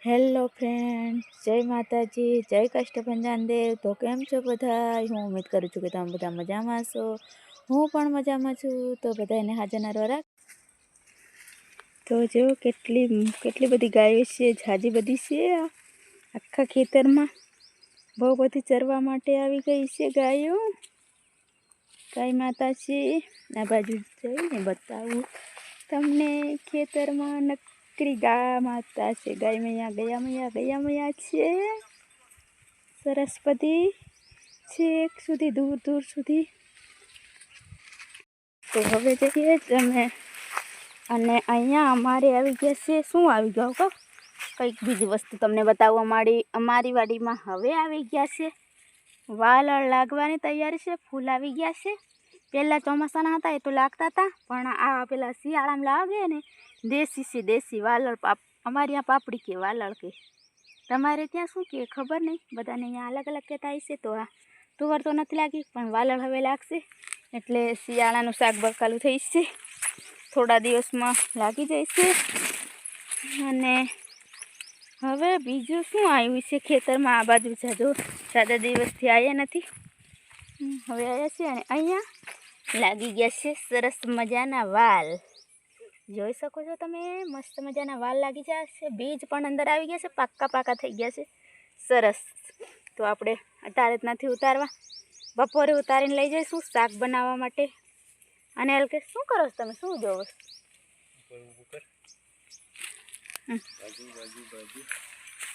Hello friend, જય માતાજી, જય કષ્ટભંજન દેવ. તો કેમ છો બધા? હું ઉમ્મીદ કરું છું કે તમે બધા મજામાં છો. હું પણ મજામાં છું. તો બધાને હાજર નરવા રાખ. તો જો કેટલી બધી ગાયો છે, ઝાજી બધી છે. આખા ખેતરમાં બહુ બધી ચરવા માટે આવી ગઈ છે ગાયો. ગાય માતા છે. આ બાજુ જઈને બતાવું તમને. ખેતરમાં નકરી ગા માતા છે. ગાય મૈયા છે. સરસ્વતી છે એક સુધી દૂર દૂર સુધી. તો હવે જઈએ જ અમે. અને અહીંયા અમારે આવી ગયા છે. શું આવી ગયો કહો? કંઈક બીજી વસ્તુ તમને બતાવવા માંડી. અમારી વાડીમાં હવે આવી ગયા છે વાલળ લાગવાની તૈયારી છે. ફૂલ આવી ગયા છે. પહેલાં ચોમાસાના હતા એ તો લાગતા હતા, પણ આ પેલા શિયાળામાં લાગે ને દેશી છે. દેશી વાલળ અમારે ત્યાં પાપડી કે વાલળ કે. તમારે ત્યાં શું કે ખબર નહીં. બધાને અહીંયા અલગ અલગ કહેતા હશે. તો આ તુવર તો નથી લાગી, પણ વાલળ હવે લાગશે. એટલે શિયાળાનું શાક બકાલું થઈ જશે. થોડા દિવસમાં લાગી જશે. અને હવે બીજું શું આવ્યું છે ખેતરમાં? આ બાજુ સાદા દિવસથી આવ્યા નથી, હવે આવ્યા છે. અને અહીંયા લાગી ગયા છે સરસ મજાના વાલ. જોઈ શકો છો તમે, મસ્ત મજાના વાલ લાગી ગયા છે. બીજ પણ અંદર આવી ગયા છે, પાકા થઈ ગયા છે. સરસ. તો આપણે અત્યારે જ નથી ઉતારવા, બપોરે ઉતારીને લઈ જઈશું શાક બનાવવા માટે. અને એલ કે શું કરો છો તમે? શું જોવો?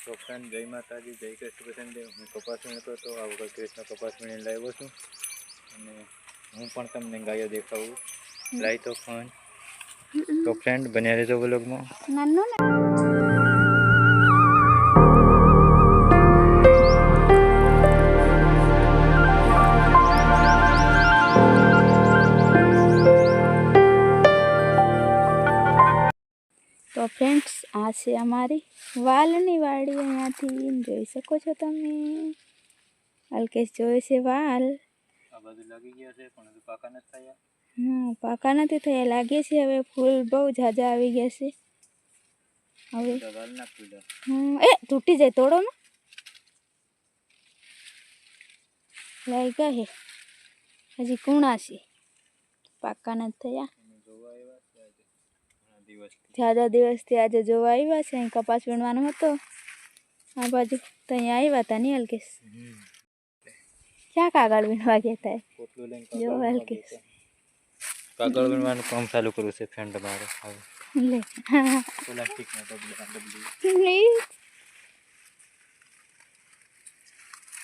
તો ફ્રેન્ડ, જય માતાજી, જય કૃષ્ણ દેવ. હું કપાસ વીણતો હતો. આ વખત કૃષ્ણ કપાસ વીણીને લાવ્યો છું. અને હું પણ તમને ગાયો દેખાવું લાવી તો ફોન. તો ફ્રેન્ડ, બન્યા રહેજો વ્લોગમાં. તો ફ્રેન્ડ્સ, આ છે અમારી વાલની વાડી. અહીંયાથી જોઈ શકો છો તમે. અલ્કેશ જોઈ છે વાલ. આ બાજુ લાગી ગયા છે, પણ હજુ પાકા નથી થયા. પાકા નથી થયા, લાગે છે. હવે ફૂલ બહુ ઝાઝા આવી ગયા છે. હવે એ તૂટી જાય, તોડો ને. લાગ્યા હે હજી કુણા છે, પાકા નથી થયા. ઝાઝા દિવસથી આજે જોવા આવ્યા છે. અહીં કપાસ વીણવાનો હતો આ બાજુ, તો અહીંયા આવ્યા હતા ને અલ્કેશ? ક્યાં કાગળ વીણવા ગયા હતા? જો અલ્કેશ કાગળ વીણવાનું કામ ચાલુ કર્યું છે ફ્રેન્ડ મારે. લે પ્લાસ્ટિકના ડબલા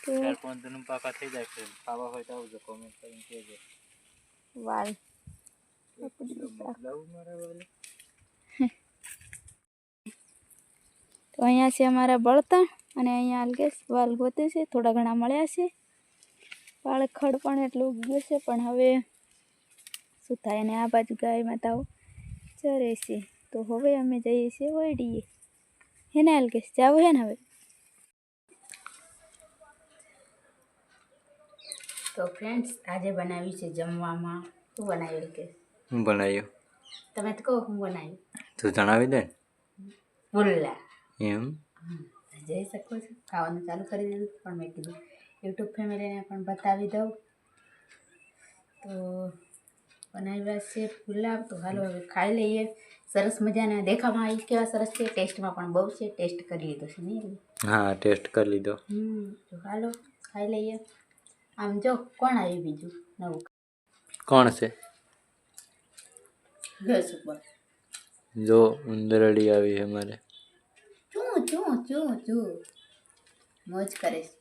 તો 4-5 દિન પાકા થઈ જાય છે. ખાવા હોય તો આવજો, કોમેન્ટ કરીને કહેજો. વાલ તો અહીંયા છે અમારા બળતણ. અને અહીંયા અલ્કેશ વાલ ગોતે છે. થોડા ઘણા મળ્યા છે. પાળખડ પણ એટલું ઉગ્યું છે, પણ હવે શું થાય. અને આ બાજુ ગાય માતાઓ ચરે છે. તો હવે અમે જઈએ છીએ ઓયડીએ. હે ને અલ્કેશ? જાવું હે ને હવે? તો ફ્રેન્ડ્સ, આજે બનાવ્યું છે જમવામાં. શું બનાવ્યું અલ્કેશ? હું બનાવ્યું? તમે તો કહો શું બનાવ્યું. તું જણાવી દે. પુલ્લા. એમ જઈ શકો છો. ખાવાનું ચાલુ કરી દીધું, પણ મેં કીધું યુટ્યુબ ફેમિલીને પણ બતાવી દઉં. તો બનાવ્યા છે પુલાવ. તો હાલો હવે ખાઈ લઈએ. સરસ મજાના દેખાવામાં આવી કેવા સરસ છે, ટેસ્ટમાં પણ બહુ છે. ટેસ્ટ કરી લીધો છે નહીં? હા, ટેસ્ટ કરી લીધો. તો હાલો ખાઈ લઈએ. આમ જો કોણ આવ્યું બીજું નવું? કોણ છે? ગેસ ઉપર જો ઉંદરડી આવી છે મારે. ચું મોજ કરે છે.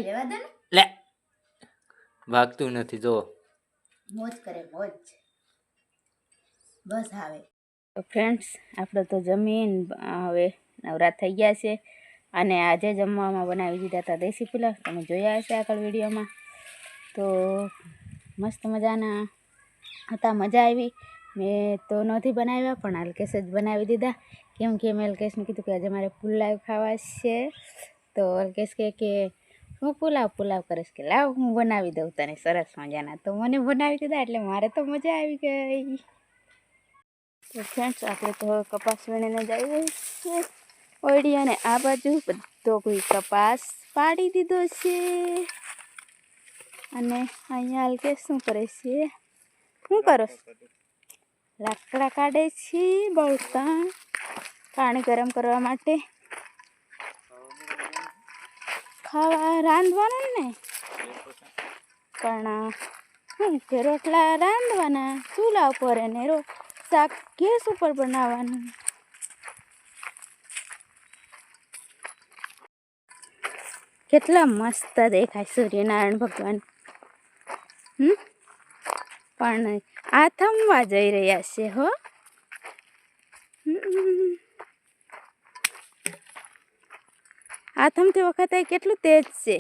લેવા દે ને. લે, ભાગતું નથી. જો મોજ કરે, મોજ. બસ આવે. તો ફ્રેન્ડ્સ, આપણે તો જમીન હવે નવરા થઈ ગયા છે. અને આજે જમવામાં બનાવી દીધા હતા દેશી પુલાવ. તમે જોયા હશે આગળ વિડીયોમાં. તો મસ્ત મજાના હતા, મજા આવી. મેં તો નથી બનાવ્યા, પણ અલ્કેશ જ બનાવી દીધા. કેમ કે મેં અલ્કેશને કીધું કે આજે મારે પુલાવ ખાવા છે. તો અલ્કેશ કે હું પુલાવ કરીશ, કે લાવ હું બનાવી દઉં તને સરસ મજાના. તો મને બનાવી દીધા, એટલે મારે તો મજા આવી ગઈ. તો ફ્રેન્ડ્સ આપણે તો હવે કપાસ વીણીને જઈએ છીએ ઓયડી, અને આ બાજુ બધો કોઈ કપાસ પાડી દીધો છે. અને અહીંયા હાલ કે શું કરે છે? શું કરો છો? લાકડા કાઢે છે બળતણ પાણી ગરમ કરવા માટે. ખાવા રાંધવાનું ને પણ શું કે રોટલા રાંધવાના ચૂલા ઉપર, અને શાક ગેસ ઉપર બનાવવાનું. કેટલા મસ્ત દેખાય સૂર્યનારાયણ ભગવાન. પણ આ થમવા જઈ રહ્યા છે હો. આ થમતી વખતે કેટલું તેજ છે.